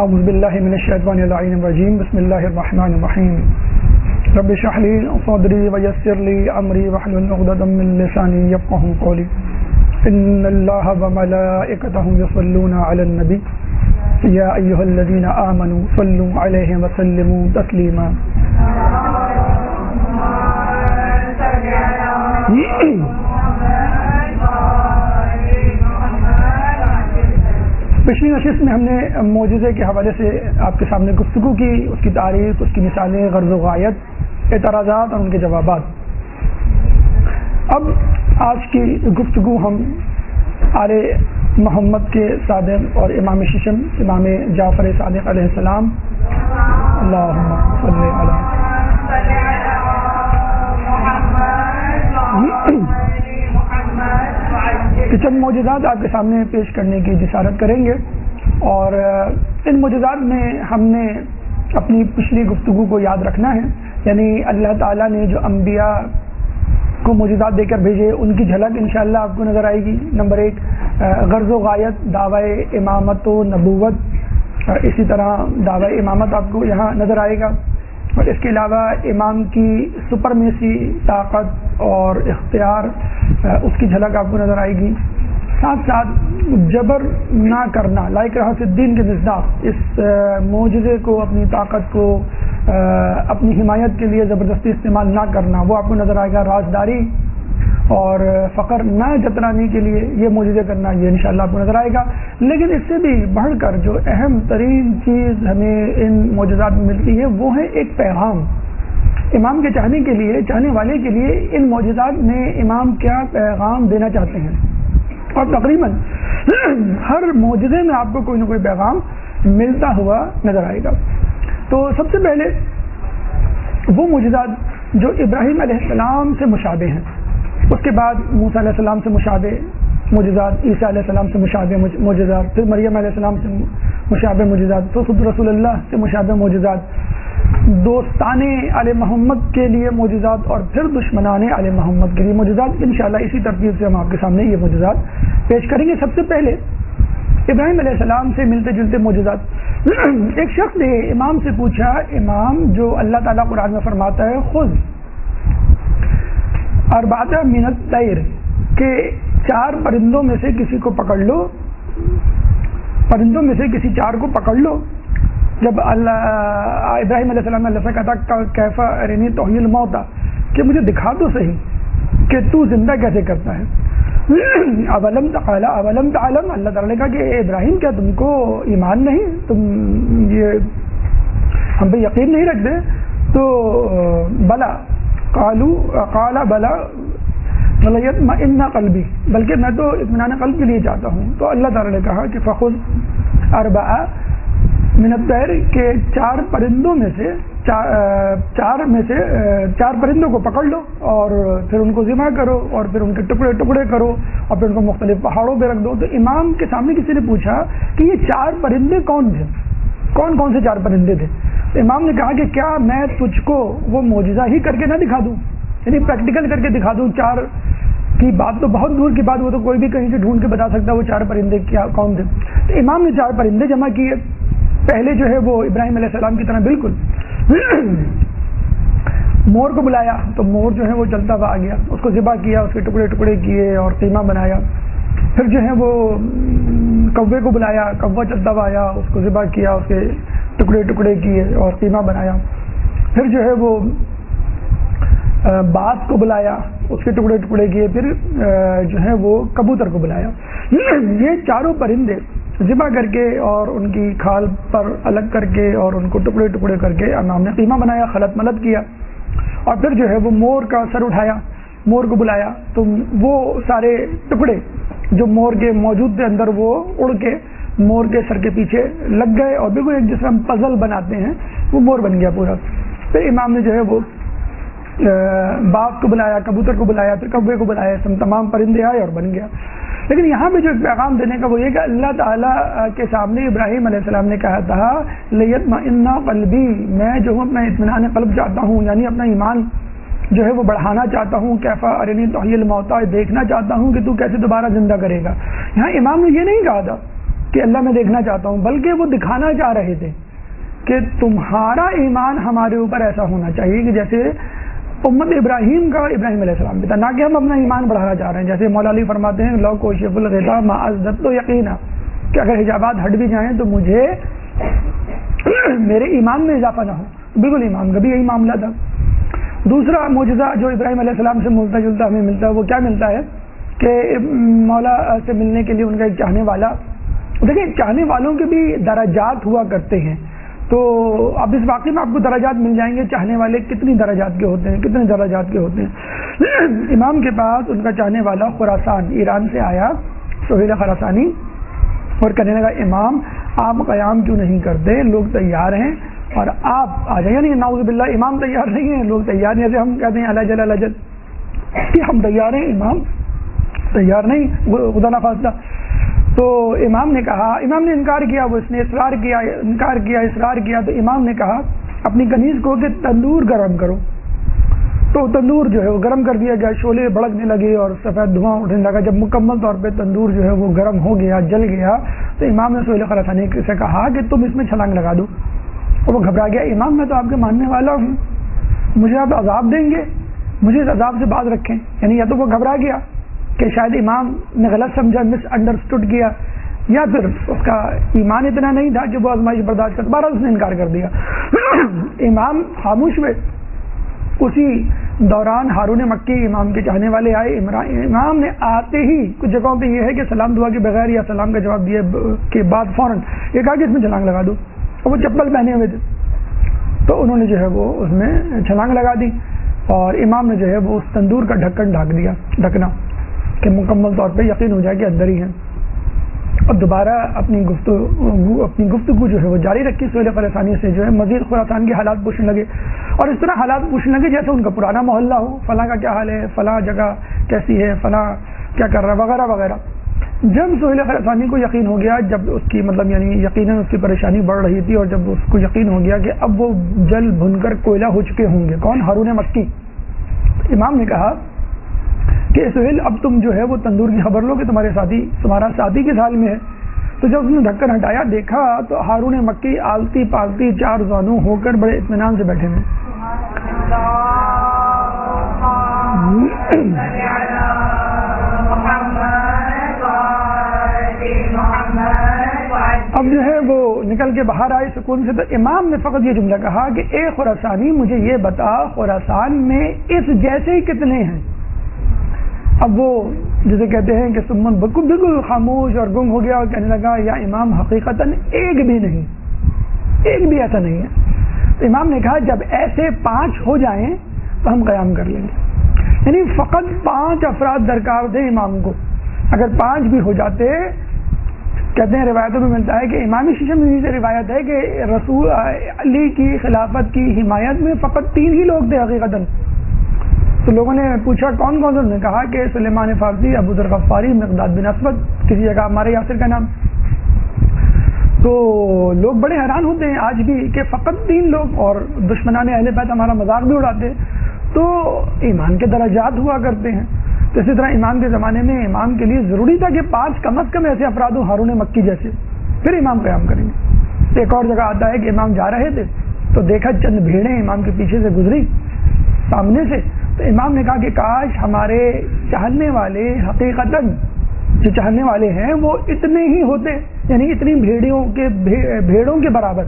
اعوذ باللہ من الشیطان الرجیم بسم اللہ الرحمن الرحیم رب اشرح لی صدری ویسر لی امری واحلل عقدۃ من لسانی یفقهوا قولی ان اللہ وملائکتہ یصلون علی النبی یا ایھا الذین آمنوا صلوا علیہ وسلموا تسلیما. پچھلی نشست میں ہم نے معجزے کے حوالے سے آپ کے سامنے گفتگو کی، اس کی تعریف، اس کی مثالیں، غرض و غایت، اعتراضات اور ان کے جوابات. اب آج کی گفتگو ہم آل محمد کے صادق اور امام ششم امام جعفر صادق علیہ السلام اللہم صلی علی کہ چند معجزات آپ کے سامنے پیش کرنے کی جسارت کریں گے، اور ان معجزات میں ہم نے اپنی پچھلی گفتگو کو یاد رکھنا ہے. یعنی اللہ تعالیٰ نے جو انبیاء کو معجزات دے کر بھیجے ان کی جھلک انشاءاللہ آپ کو نظر آئے گی. نمبر ایک، غرض و غایت، دعوی امامت و نبوت، اسی طرح دعوی امامت آپ کو یہاں نظر آئے گا، اور اس کے علاوہ امام کی سپرمیسی، طاقت اور اختیار، اس کی جھلک آپ کو نظر آئے گی. ساتھ ساتھ جبر نہ کرنا، لا اکراہ فی الدین کے مصداق، اس معجزے کو، اپنی طاقت کو اپنی حمایت کے لیے زبردستی استعمال نہ کرنا، وہ آپ کو نظر آئے گا. رازداری اور فقر نہ جترانے کے لیے یہ معجزے کرنا، یہ انشاءاللہ آپ کو نظر آئے گا. لیکن اس سے بھی بڑھ کر جو اہم ترین چیز ہمیں ان معجزات میں ملتی ہے وہ ہے ایک پیغام. امام کے چاہنے کے لیے، چاہنے والے کے لیے ان معجزات میں امام کیا پیغام دینا چاہتے ہیں، اور تقریباً ہر معجزے میں آپ کو کوئی نہ کوئی پیغام ملتا ہوا نظر آئے گا. تو سب سے پہلے وہ معجزات جو ابراہیم علیہ السلام سے مشابہ ہیں، اس کے بعد موسیٰ علیہ السلام سے مشابہ معجزات، عیسیٰ علیہ السلام سے مشابہ معجزات، پھر مریم علیہ السلام سے مشابہ معجزات، تو خود رسول اللہ سے مشابہ معجزات، دوستان آل محمد کے لیے معجزات، اور پھر دشمنان آل محمد کے لیے معجزات. انشاءاللہ اسی ترتیب سے ہم آپ کے سامنے یہ معجزات پیش کریں گے. سب سے پہلے ابراہیم علیہ السلام سے ملتے جلتے معجزات. ایک شخص نے امام سے پوچھا، امام جو اللہ تعالیٰ قرآن میں فرماتا ہے خذ اربعۃ من الطیر، کہ 4 پرندوں میں سے کسی کو پکڑ لو، پرندوں میں سے کسی 4 کو پکڑ لو. جب ابراہیم علیہ السلام نے اللہ سے کہا تھا کیف ارنی تحیی الموتیٰ، کہ مجھے دکھا تو صحیح کہ تو زندہ کیسے کرتا ہے. اولم تعلم، اللہ تعالیٰ نے کہا کہ ابراہیم کیا تم کو ایمان نہیں، تم یہ ہم پہ یقین نہیں رکھتے؟ تو بلا قال بلا ولیطمئن قلبی، بلکہ میں تو اطمینان قلب کے لیے چاہتا ہوں. تو اللہ تعالیٰ نے کہا کہ فخذ اربعۃ من الطیر، کہ 4 پرندوں میں سے 4 پرندوں کو پکڑ لو اور پھر ان کو ذبح کرو، اور پھر ان کے ٹکڑے ٹکڑے کرو، اور پھر ان کو مختلف پہاڑوں پہ رکھ دو. تو امام کے سامنے کسی نے پوچھا کہ یہ 4 پرندے کون تھے، کون سے 4 پرندے تھے؟ تو امام نے کہا کہ کیا میں تجھ کو وہ معجزہ ہی کر کے نہ دکھا دوں، یعنی پریکٹیکل کر کے دکھا دوں. 4 کی بات تو بہت دور کی بات، وہ تو کوئی بھی کہیں سے ڈھونڈ کے بتا سکتا ہے وہ 4 پرندے کیا کون تھے. تو امام نے 4 پرندے جمع کیے. پہلے جو ہے وہ ابراہیم علیہ السلام کی طرح بالکل مور کو بلایا، تو مور جو ہے وہ چلتا ہوا آ گیا، اس کو ذبح کیا، اس کے ٹکڑے ٹکڑے کیے اور قیمہ بنایا. پھر جو ہے وہ کوے کو بلایا، کوا چلتا ہوا آیا، اس کو ذبح کیا، اس کے ٹکڑے ٹکڑے کیے اور قیمہ بنایا. پھر جو ہے وہ باز کو بلایا، اس کے ٹکڑے ٹکڑے کیے. پھر جو ہے وہ کبوتر کو بلایا. یہ 4 پرندے ذبح کر کے اور ان کی کھال پر الگ کر کے اور ان کو ٹکڑے ٹکڑے کر کے امام نے قیمہ بنایا، خلط ملط کیا. اور پھر جو ہے وہ مور کا سر اٹھایا، مور کو بلایا، تو وہ سارے ٹکڑے جو مور کے موجود تھے اندر وہ اڑ کے مور کے سر کے پیچھے لگ گئے، اور بالکل ایک جس طرح ہم پزل بناتے ہیں وہ مور بن گیا پورا. پھر امام نے جو ہے وہ باز کو بلایا، کبوتر کو بلایا، پھر کوے کو بلایا، تمام پرندے آئے اور بن گیا. لیکن یہاں پہ جو ایک پیغام دینے کا وہ یہ کہ اللہ تعالیٰ کے سامنے ابراہیم علیہ السلام نے کہا تھا لیطمئن قلبی، میں جو ہوں اپنا اطمینان قلب چاہتا ہوں، یعنی اپنا ایمان جو ہے وہ بڑھانا چاہتا ہوں. کیف ارنی تحیی الموتیٰ، دیکھنا چاہتا ہوں کہ تو کیسے دوبارہ زندہ کرے گا. یہاں امام نے یہ نہیں کہا تھا کہ اللہ میں دیکھنا چاہتا ہوں، بلکہ وہ دکھانا چاہ رہے تھے کہ تمہارا ایمان ہمارے اوپر ایسا ہونا چاہیے کہ جیسے امت ابراہیم کا ابراہیم علیہ السلام بھی تھا، نہ کہ ہم اپنا ایمان بڑھانا چاہ رہے ہیں. جیسے مولا علی فرماتے ہیں لو کوشف الغطا ما ازددت یقینا، کہ اگر حجابات ہٹ بھی جائیں تو مجھے میرے ایمان میں اضافہ نہ ہو. بالکل ایمان کا بھی یہی معاملہ تھا. دوسرا معجزہ جو ابراہیم علیہ السلام سے ملتا جلتا ہمیں ملتا ہے وہ کیا ملتا ہے کہ مولا سے ملنے کے لیے ان کا ایک چاہنے والا، دیکھیں چاہنے والوں کے بھی درجات ہوا کرتے ہیں. تو اب اس واقعے میں آپ کو درجات مل جائیں گے، چاہنے والے کتنی درجات کے ہوتے ہیں، کتنے درجات کے ہوتے ہیں. امام کے پاس ان کا چاہنے والا خراسان ایران سے آیا، سہیل خراسانی، اور کہنے لگا امام آپ قیام کیوں نہیں کرتے، لوگ تیار ہیں اور آپ آ جائیں. یعنی نعوذ باللہ امام تیار نہیں ہیں، لوگ تیار نہیں. جیسے ہم کہتے ہیں اللہ جل اللہ جل کہ ہم تیار ہیں، امام تیار نہیں، خدا نہ خواستہ. تو امام نے کہا، امام نے انکار کیا، وہ اس نے اصرار کیا، انکار کیا، اصرار کیا. تو امام نے کہا اپنی کنیز کو کہ تندور گرم کرو. تو تندور جو ہے وہ گرم کر دیا گیا، شعلے بھڑکنے لگے اور سفید دھواں اٹھنے لگا. جب مکمل طور پہ تندور جو ہے وہ گرم ہو گیا، جل گیا، تو امام نے سہیل خراسانی سے کہا کہ تم اس میں چھلانگ لگا دو. اور وہ گھبرا گیا، امام میں تو آپ کے ماننے والا ہوں، مجھے آپ عذاب دیں گے، مجھے اس عذاب سے باز رکھیں. یعنی یا تو وہ گھبرا گیا کہ شاید امام نے غلط سمجھا، مس انڈرسٹوڈ کیا، یا پھر اس کا ایمان اتنا نہیں تھا کہ وہ آزمائش برداشت کر. بہرحال اس نے انکار کر دیا. امام خاموش ہوئے. اسی دوران ہارون مکی امام کے چاہنے والے آئے. امام نے آتے ہی کچھ جگہوں پہ یہ ہے کہ سلام دعا کے بغیر یا سلام کا جواب دیے کے بعد فوراً یہ کہا کہ اس میں چھلانگ لگا دو. اور وہ چپل پہنے ہوئے تھے، تو انہوں نے جو ہے وہ اس میں چھلانگ لگا دی، اور امام نے جو ہے وہ اس تندور کا ڈھکن ڈھک دیا، ڈھکنا، کہ مکمل طور پہ یقین ہو جائے کہ اندر ہی ہے. اور دوبارہ اپنی گفتگو جو ہے وہ جاری رکھی. سہیل خراسانی سے جو ہے مزید خراسان کے حالات پوچھنے لگے، اور اس طرح حالات پوچھنے لگے جیسے ان کا پرانا محلہ ہو، فلاں کا کیا حال ہے، فلاں جگہ کیسی ہے، فلاں کیا کر رہا ہے، وغیرہ وغیرہ. جب سہیل خراسانی کو یقین ہو گیا، جب اس کی مطلب یعنی یقیناً اس کی پریشانی بڑھ رہی تھی، اور جب اس کو یقین ہو گیا کہ اب وہ جل بھن کر کوئلہ ہو چکے ہوں گے، کون؟ ہارون مکی. امام نے کہا کہ سہیل اب تم جو ہے وہ تندور کی خبر لو کہ تمہارا ساتھی کس حال میں ہے. تو جب اس نے ڈھکن ہٹایا دیکھا تو ہارون مکی آلتی پالتی چار زانو ہو کر بڑے اطمینان سے بیٹھے ہوئے. اب جو ہے وہ نکل کے باہر آئے سکون سے. تو امام نے فقط یہ جملہ کہا کہ اے خراسانی مجھے یہ بتا خراسان میں اس جیسے ہی کتنے ہیں. اب وہ جسے کہتے ہیں کہ سمن بالکل خاموش اور گم ہو گیا، اور کہنے لگا یا امام حقیقتاً ایک بھی نہیں، ایک بھی ایسا نہیں ہے. تو امام نے کہا جب ایسے 5 ہو جائیں تو ہم قیام کر لیں گے. یعنی فقط 5 افراد درکار تھے امام کو. اگر 5 بھی ہو جاتے، کہتے ہیں روایتوں میں ملتا ہے کہ امام شیشم سے روایت ہے کہ رسول علی کی خلافت کی حمایت میں فقط 3 ہی لوگ تھے حقیقتاً. تو لوگوں نے پوچھا کون کون سے؟ انہوں نے کہا کہ سلیمان فارسی، ابو ذر غفاری، مقداد بن اسود، کسی جگہ ہمارے یاسر کا نام. تو لوگ بڑے حیران ہوتے ہیں آج بھی کہ فقط 3 لوگ، اور دشمنان اہل بیت ہمارا مذاق بھی اڑاتے. تو ایمان کے درجات ہوا کرتے ہیں. تو اسی طرح امام کے زمانے میں امام کے لیے ضروری تھا کہ 5 کم از کم ایسے افراد ہوں ہارون مکی جیسے، پھر امام قیام کریں گے. ایک اور جگہ آتا ہے کہ امام جا رہے تھے تو دیکھا چند بھیڑیں امام کے پیچھے سے گزری سامنے سے. تو امام نے کہا کہ کاش ہمارے چاہنے والے حقیقتاً جو چاہنے والے ہیں وہ اتنے ہی ہوتے، یعنی اتنی بھیڑوں کے برابر.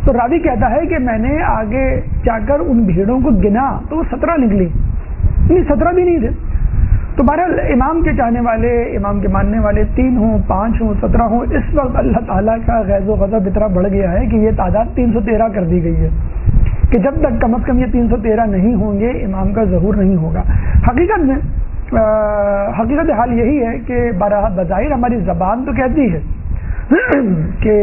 تو راوی کہتا ہے کہ میں نے آگے جا کر ان بھیڑوں کو گنا تو وہ 17 نکلی، یعنی 17 بھی نہیں تھے. تو بہرحال امام کے چاہنے والے، امام کے ماننے والے 3 ہوں، 5 ہوں، 17 ہوں، اس وقت اللہ تعالیٰ کا غیظ و غضب اتنا بڑھ گیا ہے کہ یہ تعداد 313 کر دی گئی ہے کہ جب تک کم از کم یہ 313 نہیں ہوں گے امام کا ظہور نہیں ہوگا. حقیقت حال یہی ہے کہ بظاہر ہماری زبان تو کہتی ہے کہ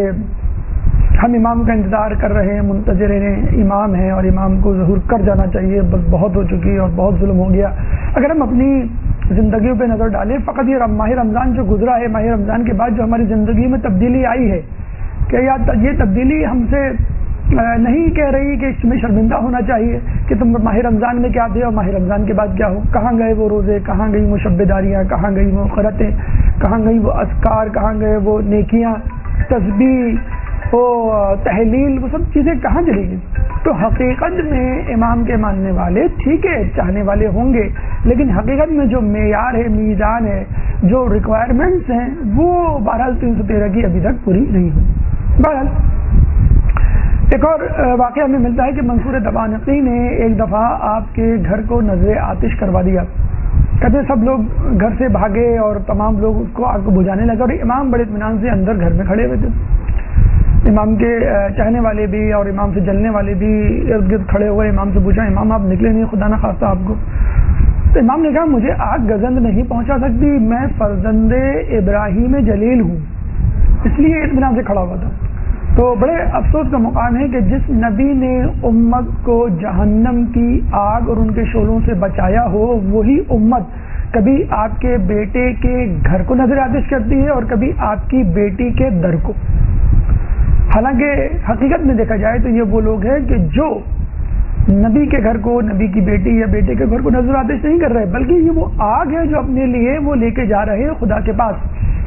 ہم امام کا انتظار کر رہے ہیں، منتظر ہیں، امام ہیں اور امام کو ظہور کر جانا چاہیے، بس بہت ہو چکی اور بہت ظلم ہو گیا. اگر ہم اپنی زندگیوں پہ نظر ڈالیں، فقط یہ ماہ رمضان جو گزرا ہے، ماہ رمضان کے بعد جو ہماری زندگی میں تبدیلی آئی ہے، کہ یہ تبدیلی ہم سے نہیں کہہ رہی کہ اس میں شرمندہ ہونا چاہیے کہ تم ماہ رمضان میں کیا تھے اور ماہ رمضان کے بعد کیا ہو، کہاں گئے وہ روزے، کہاں گئی وہ شب داریاں، کہاں گئی وہ خرتیں، کہاں گئی وہ اذکار، کہاں گئے وہ نیکیاں، تسبیح، وہ تحلیل، وہ سب چیزیں کہاں چلی گئی؟ تو حقیقت میں امام کے ماننے والے ٹھیک ہے چاہنے والے ہوں گے، لیکن حقیقت میں جو معیار ہے، میزان ہے، جو ریکوائرمنٹس ہیں، وہ بہرحال 313 کی ابھی تک پوری نہیں ہوئی۔ بہرحال ایک اور واقعہ ہمیں ملتا ہے کہ منصور دبانقی نے ایک دفعہ آپ کے گھر کو نذر آتش کروا دیا۔ کہتے ہیں سب لوگ گھر سے بھاگے اور تمام لوگ اس کو آگ کو بجھانے لگے، اور امام بڑے اطمینان سے اندر گھر میں کھڑے ہوئے تھے۔ امام کے چاہنے والے بھی اور امام سے جلنے والے بھی ارد گرد کھڑے ہوئے، امام سے پوچھا امام آپ نکلے نہیں، خدا نہ خواستہ آپ کو؟ تو امام نے کہا مجھے آگ گزند نہیں پہنچا سکتی، میں فرزند ابراہیم جلیل ہوں، اس لیے اطمینان سے کھڑا ہوا تھا۔ تو بڑے افسوس کا مقام ہے کہ جس نبی نے امت کو جہنم کی آگ اور ان کے شعلوں سے بچایا ہو، وہی امت کبھی آپ کے بیٹے کے گھر کو نظر آتش کرتی ہے اور کبھی آپ کی بیٹی کے در کو۔ حالانکہ حقیقت میں دیکھا جائے تو یہ وہ لوگ ہیں کہ جو نبی کے گھر کو، نبی کی بیٹی یا بیٹے کے گھر کو نظر آتش نہیں کر رہے، بلکہ یہ وہ آگ ہے جو اپنے لیے وہ لے کے جا رہے ہیں خدا کے پاس،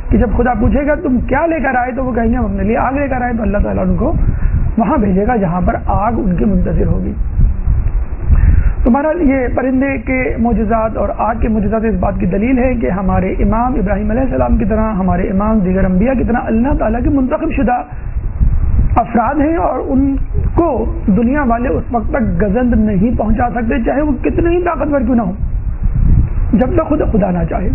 کہ جب خدا پوچھے گا تم کیا لے کر آئے تو وہ کہیں گے ہم اپنے لیے آگ لے کر آئے، تو اللہ تعالیٰ ان کو وہاں بھیجے گا جہاں پر آگ ان کے منتظر ہوگی۔ تو بہرحال یہ پرندے کے معجزات اور آگ کے معجزات اس بات کی دلیل ہے کہ ہمارے امام ابراہیم علیہ السلام کی طرح، ہمارے امام دیگر انبیاء کی طرح اللہ تعالیٰ کے منتخب شدہ افراد ہیں، اور ان کو دنیا والے اس وقت تک گزند نہیں پہنچا سکتے چاہے وہ کتنے ہی طاقتور کیوں نہ ہو، جب تک خدا نہ چاہے۔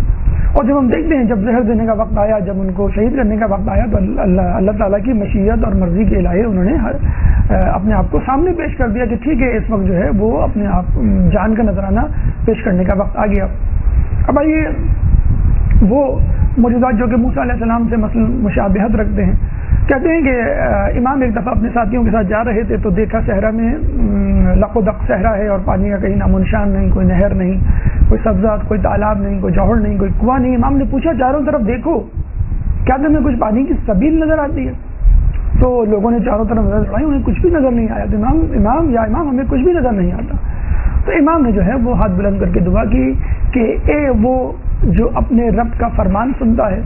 اور جب ہم دیکھتے ہیں جب زہر دینے کا وقت آیا، جب ان کو شہید کرنے کا وقت آیا، تو اللہ تعالیٰ کی مشیت اور مرضی کے الہے انہوں نے اپنے آپ کو سامنے پیش کر دیا کہ ٹھیک ہے اس وقت جو ہے وہ اپنے آپ جان کا نذرانہ پیش کرنے کا وقت آ گیا۔ اب آئیے وہ معجزات جو کہ موسیٰ علیہ السلام سے مثلا مشابہت رکھتے ہیں، کہتے ہیں کہ امام ایک دفعہ اپنے ساتھیوں کے ساتھ جا رہے تھے تو دیکھا صحرا میں لق و دق صحرا ہے اور پانی کا کہیں نام و نشان نہیں، کوئی نہر نہیں، کوئی سبزات، کوئی تالاب نہیں، کوئی جوہر نہیں، کوئی کنواں نہیں۔ امام نے پوچھا چاروں طرف دیکھو کیا تمہیں کچھ پانی کی سبیل نظر آتی ہے؟ تو لوگوں نے چاروں طرف نظر دوڑائی، انہیں کچھ بھی نظر نہیں آیا۔ تو امام ہمیں کچھ بھی نظر نہیں آتا۔ تو امام نے جو ہے وہ ہاتھ بلند کر کے دعا کی کہ اے وہ جو اپنے رب کا فرمان سنتا ہے،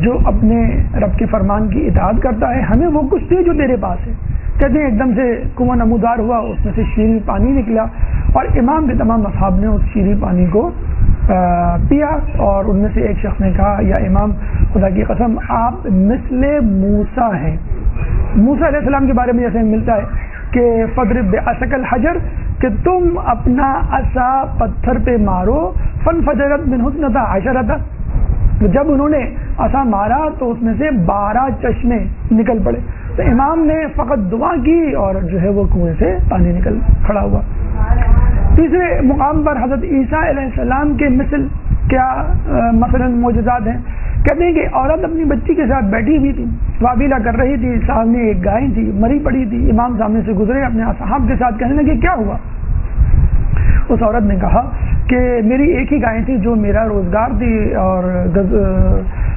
جو اپنے رب کے فرمان کی اطاعت کرتا ہے، ہمیں وہ کچھ دے جو تیرے پاس ہے۔ کہتے ہیں ایک دم سے کنواں نمودار ہوا، اس میں سے شیریں پانی نکلا، اور امام کے تمام اصحاب نے اس شیریں پانی کو پیا، اور ان میں سے ایک شخص نے کہا یا امام خدا کی قسم آپ مثل موسیٰ ہیں۔ موسیٰ علیہ السلام کے بارے میں جیسے ملتا ہے کہ فضرب بعصاک الحجر، کہ تم اپنا عصا پتھر پہ مارو، فانفجرت منہ اثنتا عشرۃ، جب انہوں نے عصا مارا تو اس میں سے 12 چشمے نکل پڑے۔ تو امام نے فقط دعا کی اور جو ہے وہ کنویں سے پانی نکل کھڑا ہوا۔ تیسرے مقام پر حضرت عیسیٰ علیہ السلام کے مثل کیا مثلا معجزات ہیں؟ کہتے ہیں کہ عورت اپنی بچی کے ساتھ بیٹھی ہوئی تھی، وابیلا کر رہی تھی، سامنے ایک گائے تھی مری پڑی تھی، امام سامنے سے گزرے، اپنے اصحاب کے ساتھ کہنے لگے کیا ہوا؟ اس عورت نے کہا کہ میری ایک ہی گائے تھی جو میرا روزگار تھی اور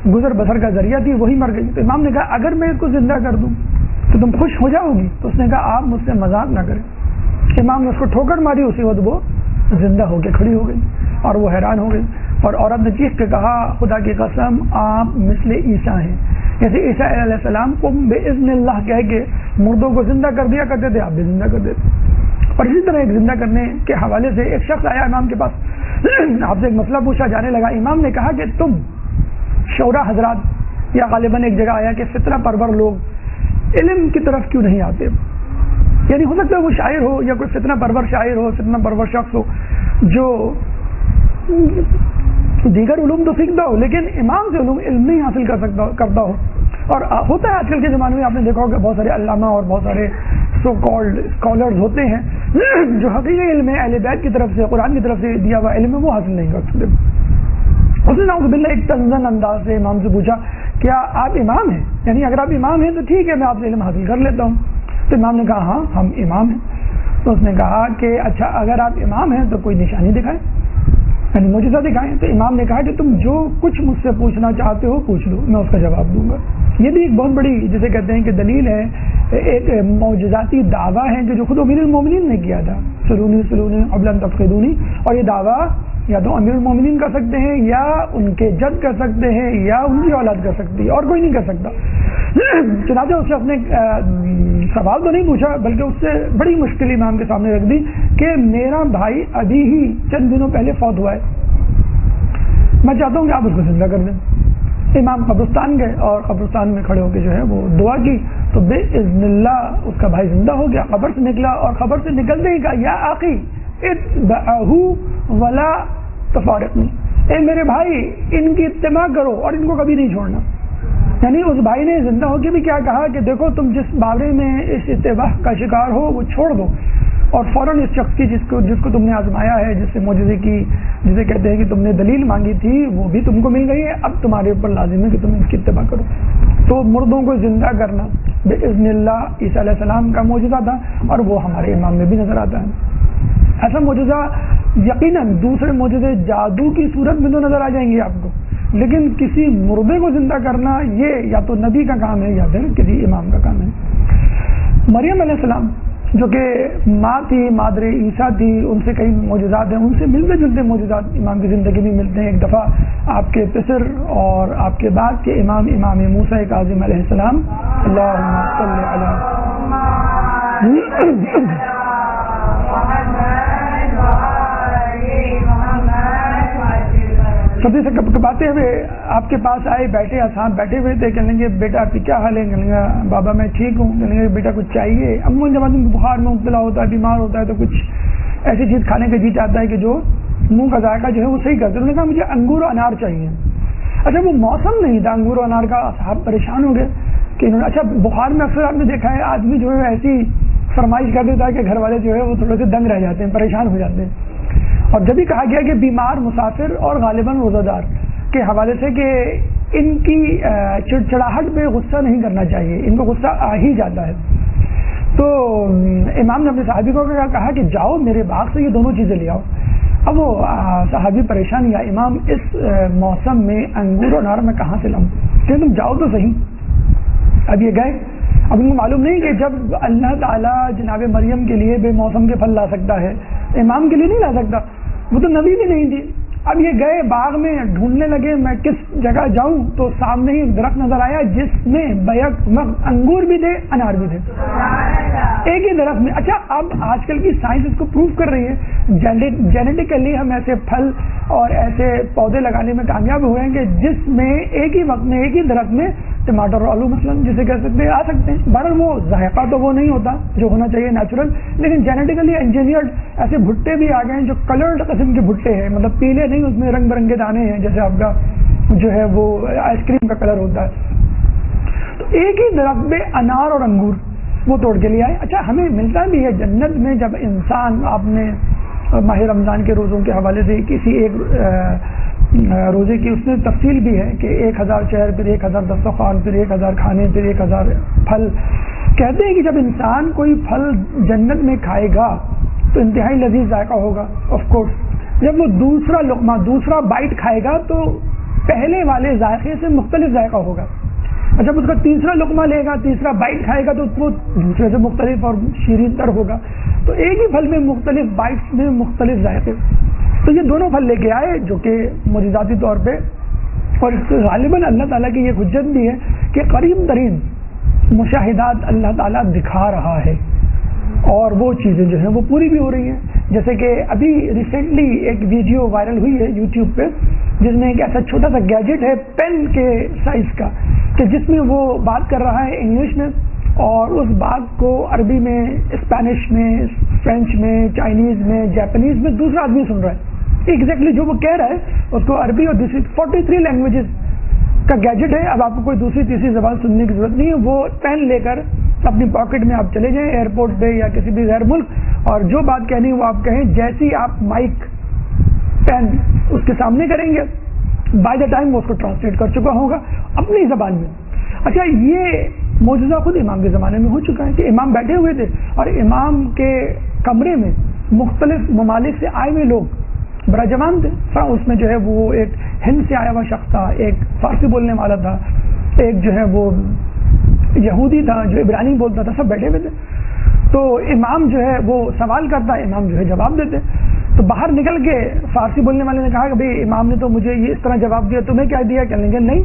گزر بسر کا ذریعہ تھی، وہی مر گئی۔ تو امام نے کہا اگر میں اس کو زندہ کر دوں تو تم خوش ہو جاؤ گی؟ تو اس نے کہا آپ مجھ سے مذاق نہ کریں۔ امام نے اس کو ٹھوکر ماری، اسی وقت وہ زندہ ہو کے کھڑی ہو گئی اور وہ حیران ہو گئی، اور عورت نے چیخ کے کہا خدا کی قسم آپ مثل عیسیٰ ہیں، جیسے عیسیٰ علیہ السلام کو باذن اللہ کہہ کے مردوں کو زندہ کر دیا کرتے تھے، آپ بھی زندہ کر دیتے۔ اور اسی طرح ایک زندہ کرنے کے حوالے سے ایک شخص آیا امام کے پاس، آپ سے ایک مسئلہ پوچھا جانے لگا۔ امام نے کہا کہ تم شعراء حضرات، یا غالباً ایک جگہ آیا کہ فتنہ پرور لوگ علم کی طرف کیوں نہیں آتے؟ یعنی ہو سکتا ہے وہ شاعر ہو یا کوئی فتنہ پرور شاعر ہو، فتنہ پرور شخص ہو جو دیگر علوم تو سیکھتا ہو لیکن امام سے علم نہیں حاصل کرتا ہو۔ اور ہوتا ہے آج کل کے زمانے میں، آپ نے دیکھا ہوگا بہت سارے علامہ اور بہت سارے سو کالڈ اسکالرز ہوتے ہیں جو حقیقی علم ہے، اہل بیت کی طرف سے، قرآن کی طرف سے دیا ہوا علم ہے، وہ حاصل نہیں کر سکتے۔ اس نے نعوذ باللہ ایک تنزن انداز سے امام سے پوچھا کیا آپ امام ہیں؟ یعنی اگر آپ امام ہیں تو ٹھیک ہے میں آپ سے علم حاصل کر لیتا ہوں۔ تو امام نے کہا ہاں ہم امام ہیں۔ تو اس نے کہا کہ اچھا اگر آپ امام ہیں تو کوئی نشانی دکھائیں، یعنی معجزہ دکھائیں۔ تو امام نے کہا کہ تم جو کچھ مجھ سے پوچھنا چاہتے ہو پوچھ لو، میں اس کا جواب دوں گا۔ یہ بھی ایک بہت بڑی جسے کہتے ہیں کہ دلیل ہے، ایک معجزاتی دعویٰ ہے کہ جو خود امیر المومنین نے کیا تھا، سلونی سلونی قبل ان تفقدونی، اور یہ دعویٰ یا تو امیر المومنین کر سکتے ہیں یا ان کے جد کر سکتے ہیں یا ان کی اولاد کر سکتی ہے، اور کوئی نہیں کر سکتا۔ چنانچہ اس سے اپنے سوال تو نہیں پوچھا بلکہ اس سے بڑی مشکل امام کے سامنے رکھ دی کہ میرا بھائی ابھی ہی چند دنوں پہلے فوت ہوا ہے، میں چاہتا ہوں کہ آپ اس کو زندہ کر دیں۔ امام قبرستان گئے اور قبرستان میں کھڑے ہو کے جو ہے وہ دعا کی، تو باذن اللہ اس کا بھائی زندہ ہو گیا، قبر سے نکلا، اور قبر سے نکلتے ہی کہا یا آخی اتبعہ ولا تفارقنی، اے میرے بھائی ان کی اتباع کرو اور ان کو کبھی نہیں چھوڑنا۔ یعنی اس بھائی نے زندہ ہو کے بھی کیا کہا کہ دیکھو تم جس بارے میں اس اتباع کا شکار ہو وہ چھوڑ دو، اور فوراً اس شخص کی جس کو تم نے آزمایا ہے، جس سے معجزے کی جسے کہتے ہیں کہ تم نے دلیل مانگی تھی وہ بھی تم کو مل گئی ہے، اب تمہارے اوپر لازم ہے کہ تم اس کی اتباع کرو۔ تو مردوں کو زندہ کرنا باذن اللہ عیسیٰ علیہ السلام کا معجزہ تھا، اور وہ ہمارے امام میں بھی نظر آتا ہے۔ ایسا معجزہ یقیناً دوسرے معجزے جادو کی صورت میں تو نظر آ جائیں گے آپ کو، لیکن کسی مردے کو زندہ کرنا یہ یا تو نبی کا کام ہے یا پھر کسی امام کا کام ہے۔ مریم علیہ السلام جو کہ ماں تھی، مادر عیسیٰ تھی، ان سے کئی معجزات ہیں، ان سے ملتے جلتے معجزات امام کی زندگی میں ملتے ہیں۔ ایک دفعہ آپ کے پسر اور آپ کے بعد کے امام موسیٰ کاظم علیہ السلام، اللہم صلی علی سبھی سے کباتے ہوئے آپ کے پاس آئے، بیٹھے ساتھ بیٹھے ہوئے تھے، کہنے لگے بیٹا آپ کی کیا حال ہے؟ کہنے لگا بابا میں ٹھیک ہوں۔ کہنے لگے بیٹا کچھ چاہیے؟ عموماً جب آدمی بخار میں مبتلا ہوتا ہے، بیمار ہوتا ہے، تو کچھ ایسی چیز کھانے کا جی چاہتا ہے کہ جو منہ کا ذائقہ جو ہے وہ صحیح کرتے۔ انہوں نے کہا مجھے انگور و انار چاہیے۔ اچھا وہ موسم نہیں تھا انگور و انار کا، صاحب پریشان ہو گئے کہ انہوں نے، اچھا بخار میں اکثر آپ نے دیکھا ہے آدمی جو ہے ایسی فرمائش کر دیتا ہے کہ گھر والے جو ہے وہ تھوڑے سے دنگ رہ جاتے ہیں، پریشان ہو جاتے ہیں۔ اور جب بھی کہا گیا کہ بیمار، مسافر اور غالباً روزہ دار کے حوالے سے کہ ان کی چڑچڑاہٹ پہ غصہ نہیں کرنا چاہیے، ان کو غصہ آ ہی جاتا ہے، تو امام نے اپنے صحابی کو کہا کہ جاؤ میرے باغ سے یہ دونوں چیزیں لے آؤ۔ اب وہ صحابی پریشان، یا امام اس موسم میں انگور اور انار میں کہاں سے لاؤں؟ کہ تم جاؤ تو صحیح۔ اب یہ گئے، اب ان کو معلوم نہیں کہ جب اللہ تعالیٰ جناب مریم کے لیے بے موسم کے پھل لا سکتا ہے، امام کے لیے نہیں لا سکتا، وہ تو نبی بھی نہیں تھی۔ اب یہ گئے باغ میں، ڈھونڈنے لگے میں کس جگہ جاؤں، تو سامنے ہی درخت نظر آیا جس میں بیک وقت انگور بھی تھے، انار بھی تھے، ایک ہی درخت میں۔ اچھا اب آج کل کی سائنس اس کو پروف کر رہی ہے، جینیٹیکلی ہم ایسے پھل اور ایسے پودے لگانے میں کامیاب ہوئے ہیں کہ جس میں ایک ہی وقت میں ایک ہی درخت میں ٹماٹر اور آلو مثلاً جسے کہہ سکتے ہیں آ سکتے ہیں۔ بہرحال وہ ذائقہ تو وہ نہیں ہوتا جو ہونا چاہیے نیچرل، لیکن جینیٹیکلی انجینئرڈ ایسے بھٹے بھی آ گئے ہیں جو کلرڈ قسم کے بھٹے ہیں، مطلب پیلے نہیں، اس میں رنگ برنگے دانے ہیں جیسے آپ کا جو ہے وہ آئس کریم کا کلر ہوتا ہے۔ تو ایک ہی درخت میں انار اور انگور وہ توڑ کے لے آئے۔ اچھا ہمیں ملتا بھی ہے جنت میں، جب انسان، آپ نے ماہ رمضان کے روزوں کے حوالے سے کسی ایک روزے کی اس میں تفصیل بھی ہے کہ 1000 شہر، پھر 1000 دسترخوان، پھر 1000 کھانے، پھر 1000 پھل۔ کہتے ہیں کہ جب انسان کوئی پھل جنت میں کھائے گا تو انتہائی لذیذ ذائقہ ہوگا آف کورس۔ جب وہ دوسرا لقمہ، دوسرا بائٹ کھائے گا تو پہلے والے ذائقے سے مختلف ذائقہ ہوگا، اور جب اس کا تیسرا لقمہ لے گا، تیسرا بائٹ کھائے گا تو وہ دوسرے سے مختلف اور شیرین تر ہوگا۔ تو ایک ہی پھل میں مختلف بائٹس میں مختلف ذائقے۔ تو یہ دونوں پھل لے کے آئے جو کہ معجزاتی طور پہ، اور غالباً اللہ تعالیٰ کی یہ حجت بھی ہے کہ قریب ترین مشاہدات اللہ تعالیٰ دکھا رہا ہے، اور وہ چیزیں جو ہیں وہ پوری بھی ہو رہی ہیں۔ جیسے کہ ابھی ریسنٹلی ایک ویڈیو وائرل ہوئی ہے یوٹیوب پہ، جس میں ایک ایسا چھوٹا سا گیجٹ ہے پین کے سائز کا، کہ جس میں وہ بات کر رہا ہے انگلش میں، اور اس بات کو عربی میں، اسپینش میں، فرینچ میں، چائنیز میں، جاپنیز میں دوسرا آدمی سن رہا ہے۔ ایگزیکٹلی جو وہ کہہ رہا ہے اس کو عربی اور دوسری 43 لینگویجز کا گیجٹ ہے۔ اب آپ کو کوئی دوسری تیسری زبان سننے کی ضرورت نہیں ہے، وہ پین لے کر اپنی پاکٹ میں آپ چلے جائیں ایئرپورٹ پہ یا کسی بھی غیر ملک، اور جو بات کہنی وہ آپ کہیں، جیسی آپ مائک پین اس کے سامنے کریں گے، بائی دا ٹائم وہ اس کو ٹرانسلیٹ کر چکا ہوگا اپنی زبان میں۔ اچھا یہ معجزہ خود امام کے زمانے میں ہو چکا ہے کہ امام بیٹھے ہوئے تھے اور امام کے کمرے میں مختلف ممالک سے آئے ہوئے لوگ براجمان تھے۔ اس میں جو ہے وہ ایک ہند سے آیا ہوا شخص تھا، ایک فارسی بولنے والا تھا، ایک جو ہے وہ یہودی تھا جو عبرانی بولتا تھا، سب بیٹھے ہوئے تھے۔ تو امام جو ہے وہ سوال کرتا ہے، امام جو ہے جواب دیتے۔ تو باہر نکل کے فارسی بولنے والے نے کہا کہ بھائی امام نے تو مجھے یہ اس طرح جواب دیا، تمہیں کیا دیا؟ کہنے لگے نہیں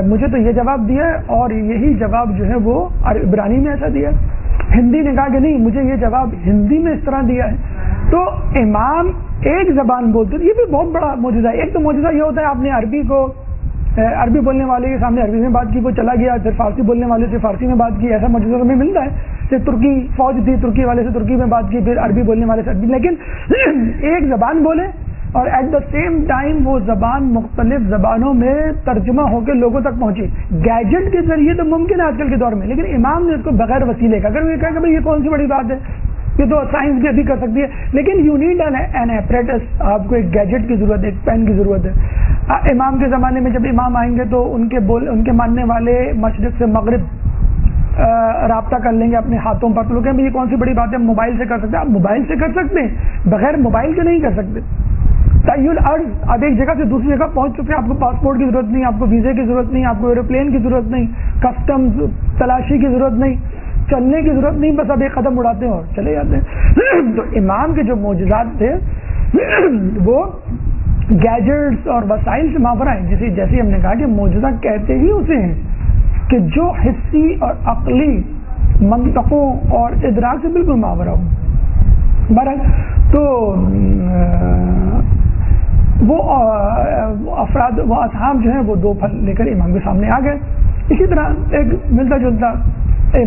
مجھے تو یہ جواب دیا ہے اور یہی جواب جو ہے وہ عبرانی میں ایسا دیا. ہندی نے کہا کہ نہیں مجھے یہ جواب ہندی میں اس طرح دیا ہے. تو امام ایک زبان بولتے تھے. یہ بھی بہت بڑا معجزہ ہے. ایک تو معجزہ یہ ہوتا ہے آپ نے عربی بولنے والے کے سامنے عربی میں بات کی، وہ چلا گیا، پھر فارسی بولنے والے سے فارسی میں بات کی. ایسا معجزہ ہمیں ملتا ہے کہ ترکی فوج تھی، ترکی والے سے ترکی میں بات کی، پھر عربی بولنے والے سے عربی. لیکن ایک زبان بولے اور ایٹ دا سیم ٹائم وہ زبان مختلف زبانوں میں ترجمہ ہو کے لوگوں تک پہنچی. گیجٹ کے ذریعے تو ممکن ہے آج کل کے دور میں، لیکن امام نے اس کو بغیر وسیلے کا. اگر وہ کہا کہ بھائی یہ کون سی بڑی بات ہے، یہ تو سائنس بھی ابھی کر سکتی ہے، لیکن یو نیڈ این ایپریٹس. آپ کو ایک گیجٹ کی ضرورت ہے، ایک پین کی ضرورت ہے. امام کے زمانے میں جب امام آئیں گے تو ان کے ماننے والے مشرق سے مغرب رابطہ کر لیں گے اپنے ہاتھوں پر. تو لوگ کہیں یہ کون سی بڑی بات ہے، موبائل سے کر سکتے ہیں. آپ موبائل سے کر سکتے ہیں، بغیر موبائل کے نہیں کر سکتے. تعیل ارض، آپ ایک جگہ سے دوسری جگہ پہنچ چکے ہیں، آپ کو پاسپورٹ کی ضرورت نہیں، آپ کو ویزے کی ضرورت نہیں، آپ کو ایروپلین کی ضرورت نہیں، کسٹمز تلاشی کی ضرورت نہیں، چلنے کی ضرورت نہیں، بس اب ایک قدم اڑاتے ہیں اور چلے جاتے ہیں. تو امام کے جو معجزات تھے وہ گیجٹس اور وسائل سے ماورا ہیں. جیسے ہم نے کہا کہ معجزہ کہتے ہی اسے ہیں کہ جو حسی اور عقلی منطقوں اور ادراک سے بالکل ماورا ہو. بہرحال تو وہ افراد وہ اصحاب جو ہیں وہ دو پھل لے کر امام کے سامنے آ گئے. اسی طرح ایک ملتا جلتا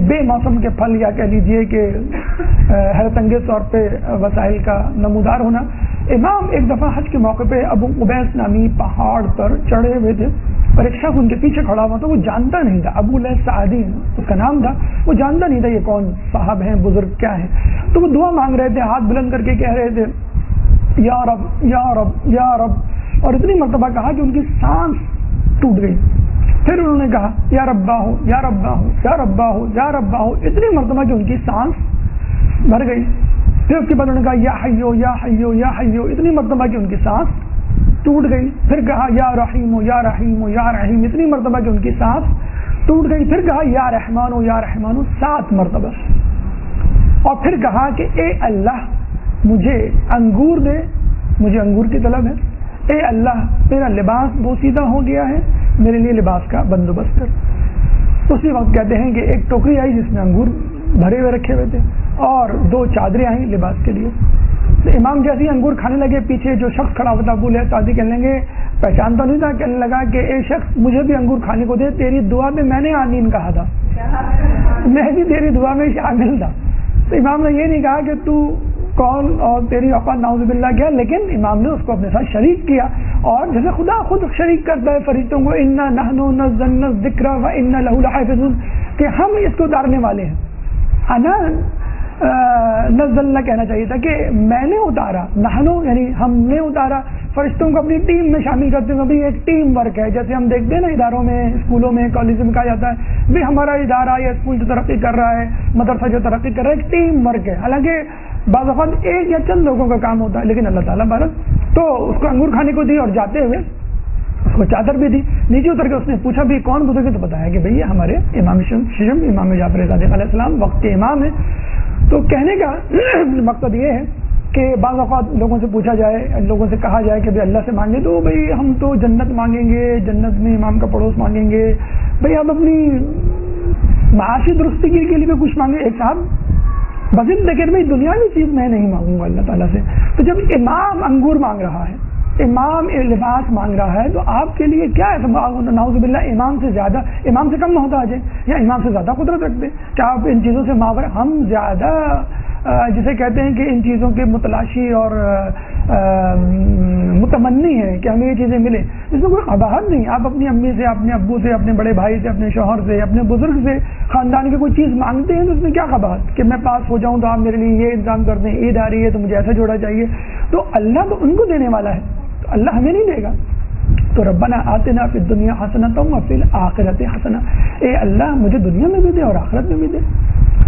بے موسم کے پھل یا کہہ لیجیے کہ حیرت انگیز طور پہ وسائل کا نمودار ہونا. امام ایک دفعہ حج کے موقع پہ ابو قبیس نامی پہاڑ پر چڑھے ہوئے تھے اور ایک شخص ان کے پیچھے کھڑا ہوا تھا. وہ جانتا نہیں تھا، ابو لیث سعدی اس کا نام تھا. وہ جانتا نہیں تھا یہ کون صاحب ہیں، بزرگ کیا ہیں. تو وہ دعا مانگ رہے تھے، ہاتھ بلند کر کے کہہ رہے تھے یا رب یا رب یا رب، اور اتنی مرتبہ کہا کہ ان کی سانس ٹوٹ گئی. پھر انہوں نے کہا یا ربا ہو یا ربا ہو یا ربا ہو یا ربا ہو، اتنی مرتبہ کہ ان کی سانس بھر گئی. پھر اس کے بعد انہوں نے کہا یا حیو یا حیو یا حیو، اتنی مرتبہ کہ ان کی سانس ٹوٹ گئی. پھر کہا یا رحیم یا رحیم یا رحیم، اتنی مرتبہ کہ ان کی سانس ٹوٹ گئی. پھر کہا یا رحمان یا رحمان 7 مرتبہ. اور پھر کہا کہ اے اللہ مجھے انگور دے، مجھے انگور کی طلب ہے. اے اللہ میرا لباس بوسیدہ ہو گیا ہے، میرے لیے لباس کا بندوبست کر. اسی وقت کہتے ہیں کہ ایک ٹوکری آئی جس میں انگور بھرے ہوئے رکھے ہوئے تھے اور 2 چادریں آئیں لباس کے لیے. تو امام جیسے ہی انگور کھانے لگے، پیچھے جو شخص کھڑا ہوا تھا ابو لیث سعدی کہنے لگے، پہچانتا نہیں تھا، کہنے لگا کہ اے شخص مجھے بھی انگور کھانے کو دے، تیری دعا میں میں نے آمین کہا تھا، میں بھی تیری دعا میں شامل تھا. تو امام نے یہ نہیں کہا کہ تو کون اور تیری اوقات نعوذ باللہ کیا، لیکن امام نے اس کو اپنے ساتھ شریک کیا. اور جیسے خدا خود شریک کرتا ہے فرشتوں کو، انا نحن نزلنا الذکر وانا لہ لحافظون، کہ ہم اس کو اتارنے والے ہیں. انا نزلنا کہنا چاہیے تھا کہ میں نے اتارا، نحنو یعنی ہم نے اتارا. فرشتوں کو اپنی ٹیم میں شامل کرتے ہیں. ابھی ایک ٹیم ورک ہے، جیسے ہم دیکھتے ہیں نا اداروں میں، اسکولوں میں، کالجوں میں کہا جاتا ہے بھی ہمارا ادارہ یا اسکول جو ترقی کر رہا ہے، مدرسہ جو ترقی کر رہا ہے، ایک ٹیم ورک ہے. حالانکہ بعض اوقات ایک یا چند لوگوں کا کام ہوتا ہے، لیکن اللہ تعالیٰ بھارت تو اس کو انگور کھانے کو دی اور جاتے ہوئے اس کو چادر بھی دی. نیچے اتر کے اس نے پوچھا بھی کون بزرگ ہے، تو بتایا کہ بھئی ہمارے امام ششم امام جعفر صادق علیہ السلام وقت کے امام ہیں. تو کہنے کا مقصد یہ ہے کہ بعض اوقات لوگوں سے پوچھا جائے، لوگوں سے کہا جائے کہ بھئی اللہ سے مانگے، تو بھئی ہم تو جنت مانگیں گے، جنت میں امام کا پڑوس مانگیں گے، بھئی ہم اپنی معاشی درستگی کے لیے بھی کچھ مانگے. ایک صاحب بزن لیکن بھائی دنیاوی چیز میں نہیں مانگوں گا اللہ تعالیٰ سے. تو جب امام انگور مانگ رہا ہے، امام لباس مانگ رہا ہے، تو آپ کے لیے کیا ہے؟ نعوذ باللہ امام سے زیادہ، امام سے کم محتاج ہے یا امام سے زیادہ قدرت رکھتے ہیں؟ کیا آپ ان چیزوں سے ماور؟ ہم زیادہ جسے کہتے ہیں کہ ان چیزوں کے متلاشی اور متمنی ہیں کہ ہمیں یہ چیزیں ملیں. اس میں کوئی قباحت نہیں. آپ اپنی امی سے، اپنے ابو سے، اپنے بڑے بھائی سے، اپنے شوہر سے، اپنے بزرگ سے، خاندان کی کوئی چیز مانگتے ہیں تو اس میں کیا قباحت کہ میں پاس ہو جاؤں تو آپ میرے لیے یہ انتظام کر دیں، عید آ رہی ہے تو مجھے ایسا جوڑا چاہیے. تو اللہ تو ان کو دینے والا ہے، تو اللہ ہمیں نہیں دے گا. تو ربنا آتنا فی الدنیا حسنۃ وفی الآخرۃ حسنہ، اے اللہ مجھے دنیا میں بھی دے اور آخرت میں بھی دے.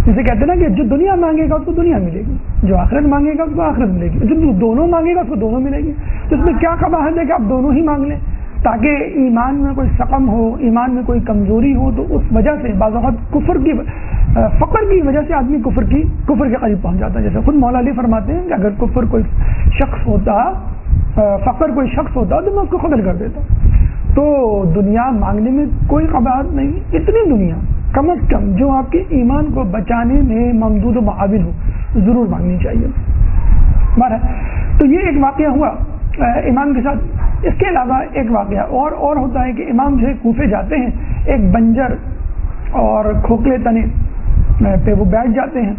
جسے کہتے ہیں نا کہ جو دنیا مانگے گا اس کو دنیا ملے گی، جو آخرت مانگے گا اس کو آخرت ملے گی، جو دونوں مانگے گا اس کو دونوں ملے گی. تو اس میں کیا قباحت ہے کہ آپ دونوں ہی مانگ لیں تاکہ ایمان میں کوئی سقم ہو، ایمان میں کوئی کمزوری ہو. تو اس وجہ سے بعض اوقات کفر کی، فقر کی وجہ سے آدمی کفر کے قریب پہنچ جاتا ہے. جیسے خود مولا علی فرماتے ہیں کہ اگر کفر کوئی شخص ہوتا فقر کوئی شخص ہوتا تو میں اس کو قتل کر دیتا. تو دنیا مانگنے میں کوئی قباحت نہیں. اتنی دنیا کم از کم جو آپ کے ایمان کو بچانے میں ممدود و معاون ہو ضرور مانگنی چاہیے. تو یہ ایک واقعہ ہوا امام کے ساتھ. اس کے علاوہ ایک واقعہ اور ہوتا ہے کہ امام جو ہے کوفے جاتے ہیں, ایک بنجر اور کھوکھلے تنے پہ وہ بیٹھ جاتے ہیں,